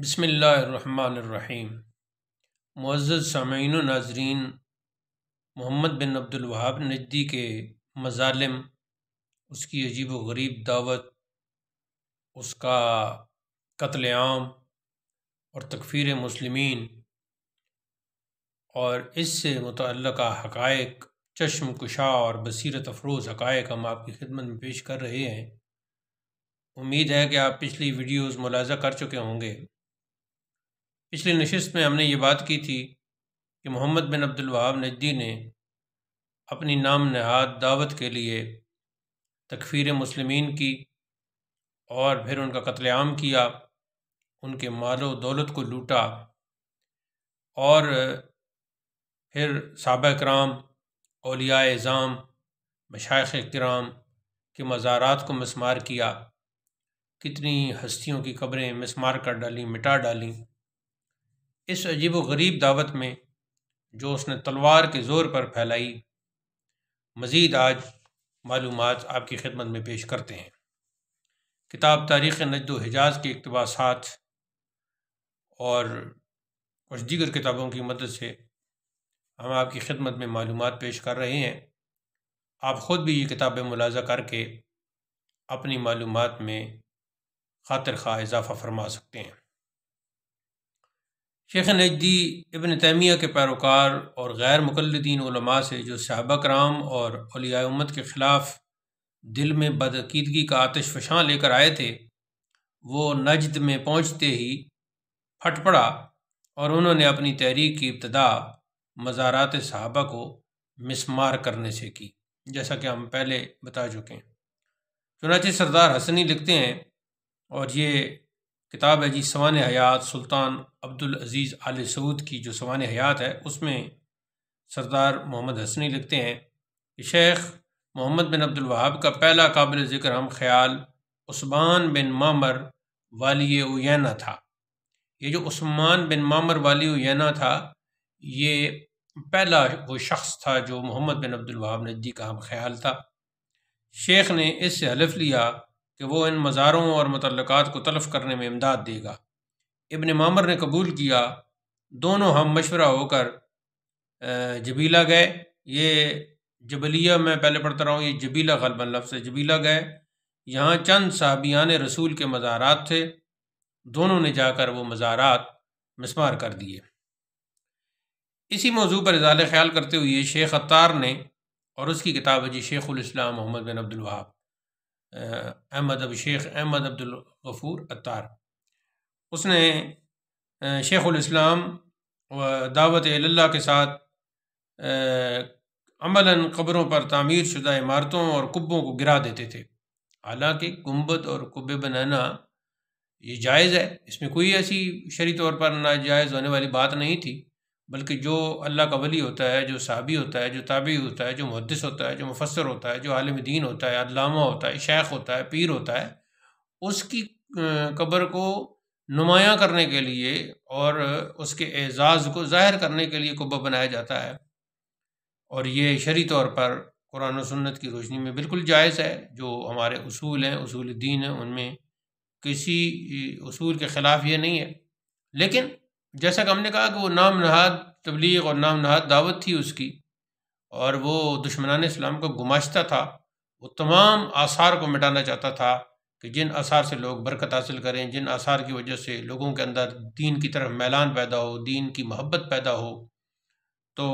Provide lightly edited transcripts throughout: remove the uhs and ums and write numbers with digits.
بسم اللہ الرحمن الرحیم۔ معزز سامعین و ناظرین، محمد بن عبد الوہاب نجدی کے مظالم، اس کی عجیب و غریب دعوت، اس کا قتل عام اور تکفیر مسلمین اور اس سے متعلقہ حقائق، چشم کشا اور بصیرت افروز حقائق ہم آپ کی خدمت میں پیش کر رہے ہیں۔ امید ہے کہ آپ پچھلی ویڈیوز ملاحظہ کر چکے ہوں گے۔ پچھلی نشست میں ہم نے یہ بات کی تھی کہ محمد بن عبد الوہاب نجدی نے اپنی نام نہاد دعوت کے لیے تکفیر مسلمین کی اور پھر ان کا قتل عام کیا، ان کے مال و دولت کو لوٹا اور پھر صحابہ کرام، اولیاء اعظام، مشائخ کرام کے مزارات کو مسمار کیا، کتنی ہستیوں کی قبریں مسمار کر ڈالیں، مٹا ڈالیں۔ اس عجیب و غریب دعوت میں جو اس نے تلوار کے زور پر پھیلائی، مزید آج معلومات آپ کی خدمت میں پیش کرتے ہیں۔ کتاب تاریخ نجد و حجاز کے اقتباسات اور کچھ دیگر کتابوں کی مدد سے ہم آپ کی خدمت میں معلومات پیش کر رہے ہیں۔ آپ خود بھی یہ کتابیں ملاحظہ کر کے اپنی معلومات میں خاطر خواہ اضافہ فرما سکتے ہیں۔ شیخ نجدی ابن تیمیہ کے پیروکار اور غیر مقلدین علماء سے جو صحابہ کرام اور اولیاء امت کے خلاف دل میں بدعقیدگی کا آتش فشاں لے کر آئے تھے، وہ نجد میں پہنچتے ہی پھٹ پڑا اور انہوں نے اپنی تحریک کی ابتدا مزارات صحابہ کو مسمار کرنے سے کی، جیسا کہ ہم پہلے بتا چکے ہیں۔ چنانچہ سردار حسنی لکھتے ہیں، اور یہ کتاب ہے جی سوانح حیات، سلطان عبدالعزیز آل سعود کی جو سوانح حیات ہے، اس میں سردار محمد حسنی لکھتے ہیں کہ شیخ محمد بن عبد الوہاب کا پہلا قابل ذکر ہم خیال عثمان بن معمر والی عیینہ تھا۔ یہ جو عثمان بن معمر والی عیینہ تھا، یہ پہلا وہ شخص تھا جو محمد بن عبد الوہاب نجدی کا ہم خیال تھا۔ شیخ نے اس سے حلف لیا کہ وہ ان مزاروں اور متعلقات کو تلف کرنے میں امداد دے گا۔ ابن معمر نے قبول کیا۔ دونوں ہم مشورہ ہو کر جبیلہ گئے۔ یہ جبلیہ میں پہلے پڑھتا رہا ہوں، یہ جبیلہ غالباً لفظ ہے، جبیلہ گئے۔ یہاں چند صحابیان رسول کے مزارات تھے، دونوں نے جا کر وہ مزارات مسمار کر دیے۔ اسی موضوع پر اظہار خیال کرتے ہوئے شیخ عطار نے، اور اس کی کتاب ہے جی شیخ الاسلام محمد بن عبد الوہاب، شیخ احمد عبد الغفور عطار، اس نے شیخ الاسلام دعوت اللہ کے ساتھ عملاً قبروں پر تعمیر شدہ عمارتوں اور قبوں کو گرا دیتے تھے۔ حالانکہ گنبد اور قبے بنانا یہ جائز ہے، اس میں کوئی ایسی شرعی طور پر ناجائز ہونے والی بات نہیں تھی، بلکہ جو اللہ کا ولی ہوتا ہے، جو صحابی ہوتا ہے، جو تابعی ہوتا ہے، جو محدث ہوتا ہے، جو مفسر ہوتا ہے، جو عالم دین ہوتا ہے، علامہ ہوتا ہے، شیخ ہوتا ہے، پیر ہوتا ہے، اس کی قبر کو نمایاں کرنے کے لیے اور اس کے اعزاز کو ظاہر کرنے کے لیے قبہ بنایا جاتا ہے، اور یہ شرعی طور پر قرآن و سنت کی روشنی میں بالکل جائز ہے۔ جو ہمارے اصول ہیں، اصول دین ہیں، ان میں کسی اصول کے خلاف یہ نہیں ہے۔ لیکن جیسا کہ ہم نے کہا کہ وہ نام نہاد تبلیغ اور نام نہاد دعوت تھی اس کی، اور وہ دشمنان اسلام کو گماشتا تھا، وہ تمام آثار کو مٹانا چاہتا تھا کہ جن آثار سے لوگ برکت حاصل کریں، جن آثار کی وجہ سے لوگوں کے اندر دین کی طرف میلان پیدا ہو، دین کی محبت پیدا ہو۔ تو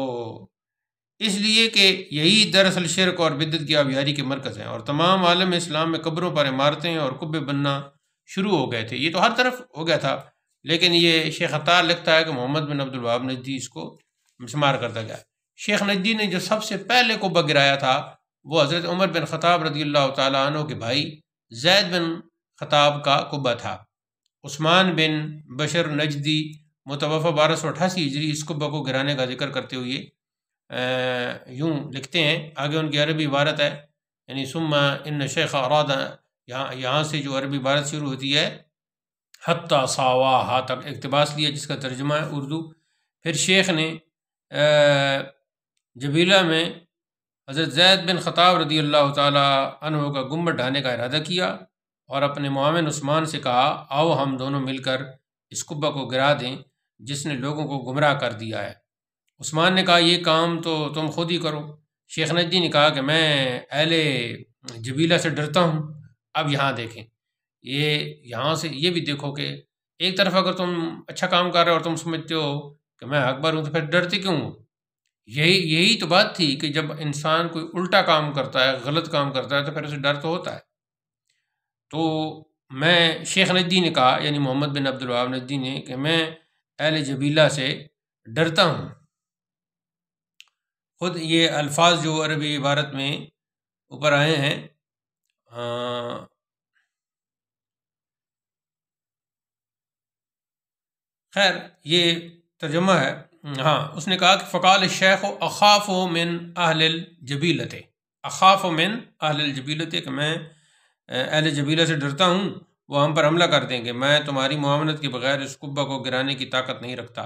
اس لیے کہ یہی دراصل شرک اور بدعت کی آبیاری کے مرکز ہیں، اور تمام عالم اسلام میں قبروں پر عمارتیں اور قبے بننا شروع ہو گئے تھے۔ یہ تو ہر طرف ہو گیا تھا، لیکن یہ شیخ عطار لکھتا ہے کہ محمد بن عبد الوہاب نجدی اس کو مسمار کرتا گیا۔ شیخ نجدی نے جو سب سے پہلے قبہ گرایا تھا، وہ حضرت عمر بن خطاب رضی اللہ تعالیٰ عنہ کے بھائی زید بن خطاب کا قبہ تھا۔ عثمان بن بشر نجدی متوفہ 1288 ہجری اس قبہ کو گرانے کا ذکر کرتے ہوئے یوں لکھتے ہیں، آگے ان کی عربی عبارت ہے، یعنی ثم ان شیخ اراد، یہاں سے جو عربی عبارت شروع ہوتی ہے حتی صاواہا تک اقتباس لیا، جس کا ترجمہ ہے اردو۔ پھر شیخ نے جبیلہ میں حضرت زید بن خطاب رضی اللہ تعالیٰ عنہ کا گنبد ڈھانے کا ارادہ کیا، اور اپنے معاون عثمان سے کہا آؤ ہم دونوں مل کر اس قبہ کو گرا دیں جس نے لوگوں کو گمراہ کر دیا ہے۔ عثمان نے کہا یہ کام تو تم خود ہی کرو۔ شیخ نجدی نے کہا کہ میں اہل جبیلہ سے ڈرتا ہوں۔ اب یہاں دیکھیں، یہاں سے یہ بھی دیکھو کہ ایک طرف اگر تم اچھا کام کر رہے ہو اور تم سمجھتے ہو کہ میں اکبر ہوں تو پھر ڈرتے کیوں ہو؟ یہی تو بات تھی کہ جب انسان کوئی الٹا کام کرتا ہے، غلط کام کرتا ہے، تو پھر اسے ڈر تو ہوتا ہے۔ تو میں شیخ نجدی نے کہا، یعنی محمد بن عبد الوہاب نجدی نے، کہ میں اہل جبیلہ سے ڈرتا ہوں۔ خود یہ الفاظ جو عربی عبارت میں اوپر آئے ہیں، خیر یہ ترجمہ ہے۔ ہاں، اس نے کہا کہ فقال الشیخ اخاف من اہل الجبیلۃ، اخاف من اہل الجبیلۃ، کہ میں اہل جبیلہ سے ڈرتا ہوں، وہ ہم پر حملہ کر دیں گے، میں تمہاری معاونت کے بغیر اس قبہ کو گرانے کی طاقت نہیں رکھتا۔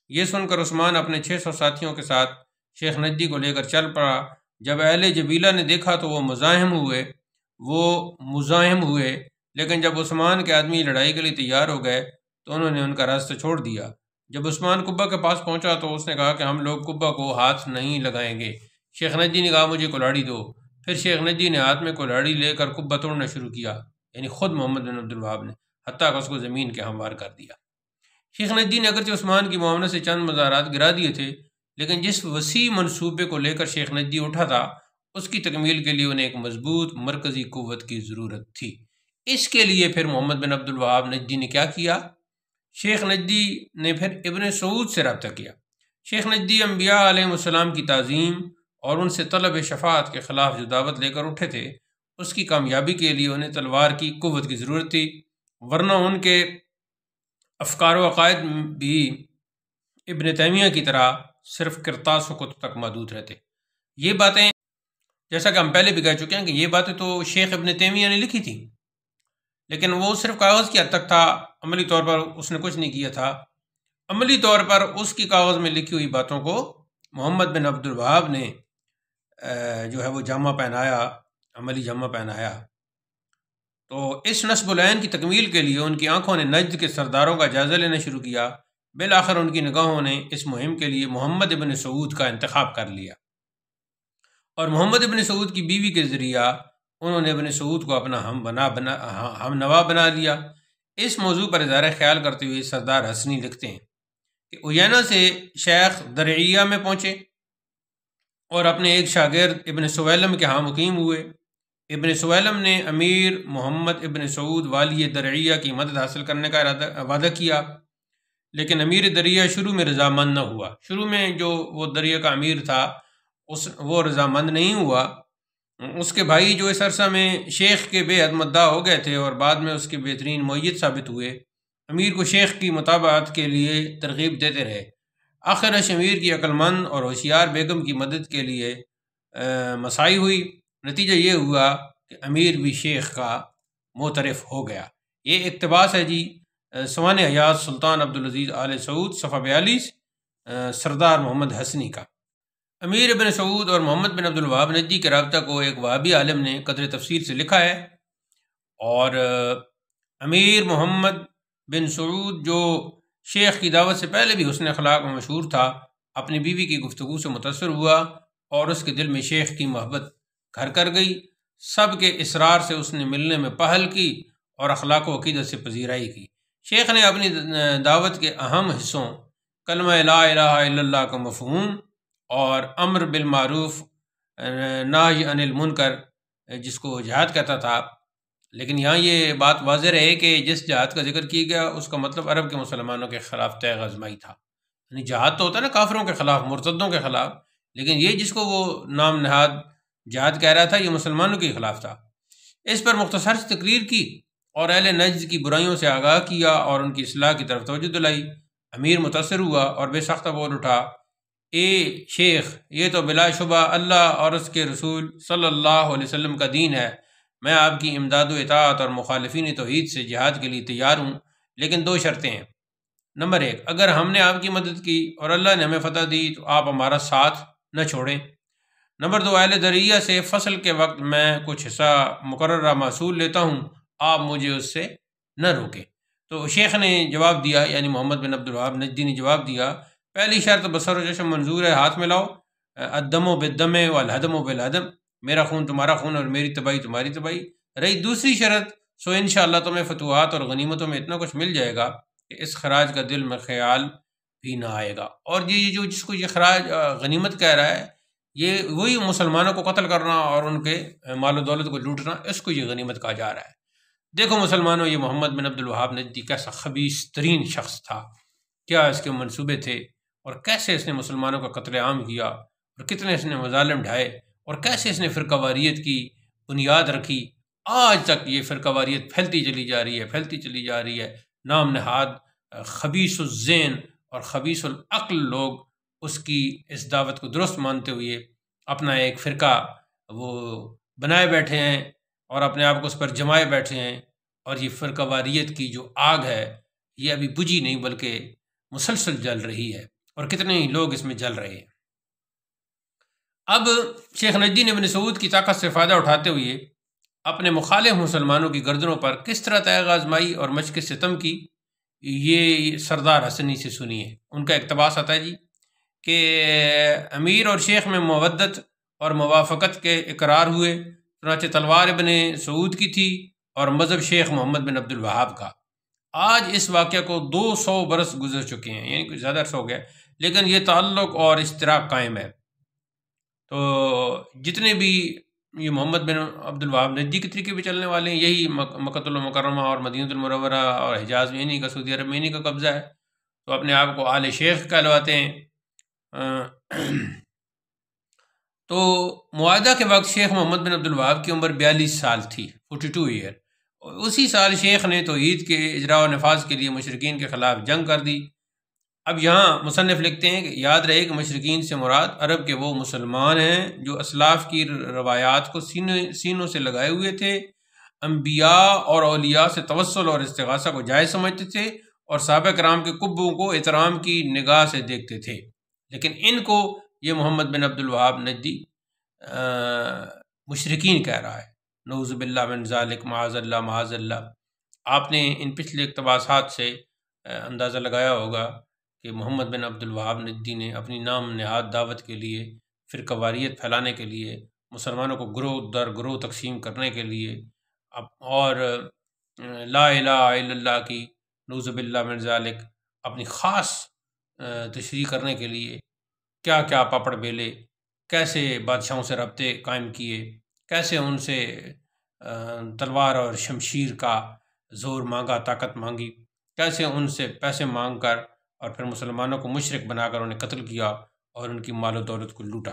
یہ سن کر عثمان اپنے 600 ساتھیوں کے ساتھ شیخ نجدی کو لے کر چل پڑا۔ جب اہل جبیلہ نے دیکھا تو وہ مزاحم ہوئے، لیکن جب عثمان کے آدمی لڑائی کے لیے تیار ہو گئے تو انہوں نے ان کا راستہ چھوڑ دیا۔ جب عثمان قبہ کے پاس پہنچا تو اس نے کہا کہ ہم لوگ قبہ کو ہاتھ نہیں لگائیں گے۔ شیخ نجدی نے کہا مجھے کلاڑی دو۔ پھر شیخ نجدی نے ہاتھ میں کلاڑی لے کر قبہ توڑنا شروع کیا، یعنی خود محمد بن عبد الوہاب نے، حتیٰ کہ اس کو زمین کے ہموار کر دیا۔ شیخ نجدی نے اگرچہ عثمان کی معاونت سے چند مزارات گرا دیے تھے، لیکن جس وسیع منصوبے کو لے کر شیخ نجدی اٹھا تھا اس کی تکمیل کے لیے انہیں ایک مضبوط مرکزی قوت کی ضرورت تھی۔ اس کے لیے پھر محمد بن عبد الوہاب نجدی نے کیا کیا؟ شیخ نجدی نے پھر ابن سعود سے رابطہ کیا۔ شیخ نجدی انبیاء علیہ السلام کی تعظیم اور ان سے طلب شفاعت کے خلاف جو دعوت لے کر اٹھے تھے، اس کی کامیابی کے لیے انہیں تلوار کی قوت کی ضرورت تھی، ورنہ ان کے افکار و عقائد بھی ابن تیمیہ کی طرح صرف کرتاس و کتب تک محدود رہتے۔ یہ باتیں جیسا کہ ہم پہلے بھی کہہ چکے ہیں کہ یہ باتیں تو شیخ ابن تیمیہ نے لکھی تھی، لیکن وہ صرف کاغذ کی حد تک تھا، عملی طور پر اس نے کچھ نہیں کیا تھا۔ عملی طور پر اس کی کاغذ میں لکھی ہوئی باتوں کو محمد بن عبد الوہاب نے جو ہے وہ جامہ پہنایا، عملی جامہ پہنایا۔ تو اس نصب العین کی تکمیل کے لیے ان کی آنکھوں نے نجد کے سرداروں کا جائزہ لینا شروع کیا۔ بالآخر ان کی نگاہوں نے اس مہم کے لیے محمد ابن سعود کا انتخاب کر لیا، اور محمد ابن سعود کی بیوی کے ذریعہ انہوں نے ابن سعود کو اپنا ہم نوا بنا لیا۔ اس موضوع پر اظہار خیال کرتے ہوئے سردار حسنی لکھتے ہیں کہ عیینہ سے شیخ درعیہ میں پہنچے اور اپنے ایک شاگرد ابن سویلم کے ہاں مقیم ہوئے۔ ابن سویلم نے امیر محمد ابن سعود والی درعیہ کی مدد حاصل کرنے کا وعدہ کیا، لیکن امیر درعیہ شروع میں رضامند نہ ہوا۔ شروع میں جو وہ درعیہ کا امیر تھا وہ رضامند نہیں ہوا۔ اس کے بھائی جو اس عرصہ میں شیخ کے بے حد مداح ہو گئے تھے اور بعد میں اس کے بہترین مؤید ثابت ہوئے، امیر کو شیخ کی متابعت کے لیے ترغیب دیتے رہے۔ آخر امیر کی عقل مند اور ہوشیار بیگم کی مدد کے لیے مساعی ہوئی۔ نتیجہ یہ ہوا کہ امیر بھی شیخ کا معترف ہو گیا۔ یہ اقتباس ہے جی سوانح حیات سلطان عبدالعزیز آل سعود صفحہ 42 سردار محمد حسنی کا۔ امیر ابن سعود اور محمد بن عبد الوہاب نجدی کے رابطہ کو ایک وہابی عالم نے قدر تفصیل سے لکھا ہے، اور امیر محمد بن سعود جو شیخ کی دعوت سے پہلے بھی حسن اخلاق میں مشہور تھا، اپنی بیوی کی گفتگو سے متاثر ہوا اور اس کے دل میں شیخ کی محبت گھر کر گئی۔ سب کے اصرار سے اس نے ملنے میں پہل کی اور اخلاق و عقیدت سے پذیرائی کی۔ شیخ نے اپنی دعوت کے اہم حصوں کلمہ لا الہ الا اللہ کا مفہوم اور امر بالمعروف نہی عن المنکر، جس کو جہاد کہتا تھا، لیکن یہاں یہ بات واضح رہے کہ جس جہاد کا ذکر کیا گیا اس کا مطلب عرب کے مسلمانوں کے خلاف تیغ آزمائی تھا۔ یعنی جہاد تو ہوتا ہے نا کافروں کے خلاف، مرتدوں کے خلاف، لیکن یہ جس کو وہ نام نہاد جہاد کہہ رہا تھا یہ مسلمانوں کے خلاف تھا۔ اس پر مختصر سی تقریر کی اور اہل نجد کی برائیوں سے آگاہ کیا اور ان کی اصلاح کی طرف توجہ دلائی۔ امیر متاثر ہوا اور بے ساختہ بول اٹھا، اے شیخ، یہ تو بلا شبہ اللہ اور اس کے رسول صلی اللہ علیہ وسلم کا دین ہے۔ میں آپ کی امداد و اطاعت اور مخالفین توحید سے جہاد کے لیے تیار ہوں، لیکن 2 شرطیں ہیں۔ نمبر 1، اگر ہم نے آپ کی مدد کی اور اللہ نے ہمیں فتح دی تو آپ ہمارا ساتھ نہ چھوڑیں۔ نمبر 2، اہل درعیہ سے فصل کے وقت میں کچھ حصہ مقررہ محصول لیتا ہوں، آپ مجھے اس سے نہ روکیں۔ تو شیخ نے جواب دیا، یعنی محمد بن عبد الوہاب نجدی نے جواب دیا، پہلی شرط بصر و چشم منظور ہے، ہاتھ میں لاؤ، الدم و بالدم والہدم و بالہدم، میرا خون تمہارا خون اور میری تباہی تمہاری تباہی۔ رہی دوسری شرط، سو انشاءاللہ تمہیں فتوحات اور غنیمتوں میں اتنا کچھ مل جائے گا کہ اس خراج کا دل میں خیال بھی نہ آئے گا۔ اور یہ جو جس کو یہ خراج غنیمت کہہ رہا ہے، یہ وہی مسلمانوں کو قتل کرنا اور ان کے مال و دولت کو لوٹنا، اس کو یہ غنیمت کہا جا رہا ہے۔ دیکھو مسلمانوں، یہ محمد بن عبد الوہاب نجدی کیسا خبیث ترین شخص تھا، کیا اس کے منصوبے تھے، اور کیسے اس نے مسلمانوں کا قتل عام کیا، اور کتنے اس نے مظالم ڈھائے، اور کیسے اس نے فرقہ واریت کی بنیاد رکھی۔ آج تک یہ فرقہ واریت پھیلتی چلی جا رہی ہے، پھیلتی چلی جا رہی ہے۔ نام نہاد خبیث الذہن اور خبیث العقل لوگ اس کی اس دعوت کو درست مانتے ہوئے اپنا ایک فرقہ وہ بنائے بیٹھے ہیں اور اپنے آپ کو اس پر جمائے بیٹھے ہیں، اور یہ فرقہ واریت کی جو آگ ہے یہ ابھی بجھی نہیں بلکہ مسلسل جل رہی ہے، اور کتنے ہی لوگ اس میں جل رہے ہیں۔ اب شیخ نجدی نے ابن سعود کی طاقت سے فائدہ اٹھاتے ہوئے اپنے مخالف مسلمانوں کی گردنوں پر کس طرح تیغ آزمائی اور مشق ستم کی، یہ سردار حسنی سے سنیے۔ ان کا اقتباس آتا ہے کہ امیر اور شیخ میں مودت اور موافقت کے اقرار ہوئے، چنانچہ تلوار ابن سعود کی تھی اور مذہب شیخ محمد بن عبد الوہاب کا۔ آج اس واقعہ کو 200 برس گزر چکے ہیں، یعنی کچھ زیادہ عرصہ ہو گیا، لیکن یہ تعلق اور اشتراک قائم ہے۔ تو جتنے بھی یہ محمد بن عبد الوہاب نجدی کے طریقے پہ چلنے والے ہیں، یہی مکۃ المکرمہ اور مدینہ المنورہ اور حجاز میں انہی کا، سعودی عرب میں انہی کا قبضہ ہے، تو اپنے آپ کو آل شیخ کہلواتے ہیں۔ تو معاہدہ کے وقت شیخ محمد بن عبد الوہاب کی عمر 42 سال تھی، 42 ایئر۔ اسی سال شیخ نے توحید کے اجراء و نفاذ کے لیے مشرکین کے خلاف جنگ کر دی۔ اب یہاں مصنف لکھتے ہیں کہ یاد رہے کہ مشرکین سے مراد عرب کے وہ مسلمان ہیں جو اسلاف کی روایات کو سینوں سے لگائے ہوئے تھے، انبیاء اور اولیاء سے توسل اور استغاثہ کو جائز سمجھتے تھے، اور صحابہ کرام کے قبوں کو احترام کی نگاہ سے دیکھتے تھے۔ لیکن ان کو یہ محمد بن عبد الوہاب نجدی مشرکین کہہ رہا ہے، نعوذ باللہ من ذالک، معاذ اللہ معاذ اللہ۔ آپ نے ان پچھلے اقتباسات سے اندازہ لگایا ہوگا کہ محمد بن عبد الوہاب نجدی نے اپنی نام نہاد دعوت کے لیے، فرقہ واریت پھیلانے کے لیے، مسلمانوں کو گروہ در گروہ تقسیم کرنے کے لیے، اور لا الہ الا اللہ کی، نعوذ باللہ من ذالک، اپنی خاص تشریح کرنے کے لیے کیا کیا پاپڑ بیلے، کیسے بادشاہوں سے رابطے قائم کیے، کیسے ان سے تلوار اور شمشیر کا زور مانگا، طاقت مانگی، کیسے ان سے پیسے مانگ کر اور پھر مسلمانوں کو مشرک بنا کر انہیں قتل کیا اور ان کی مال و دولت کو لوٹا۔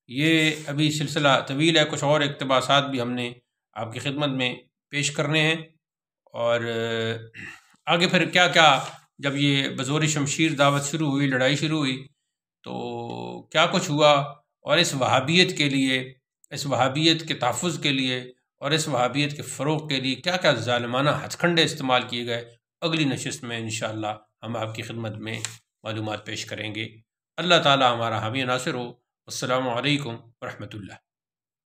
یہ ابھی سلسلہ طویل ہے، کچھ اور اقتباسات بھی ہم نے آپ کی خدمت میں پیش کرنے ہیں، اور آگے پھر کیا کیا جب یہ بزور شمشیر دعوت شروع ہوئی، لڑائی شروع ہوئی، تو کیا کچھ ہوا، اور اس وہابیت کے لیے، اس وہابیت کے تحفظ کے لیے اور اس وہابیت کے فروغ کے لیے کیا کیا ظالمانہ ہتھ کنڈے استعمال کیے گئے، اگلی نشست میں انشاءاللہ ہم آپ کی خدمت میں معلومات پیش کریں گے۔ اللہ تعالی ہمارا حامی ناصر ہو۔ السلام علیکم ورحمۃ اللہ۔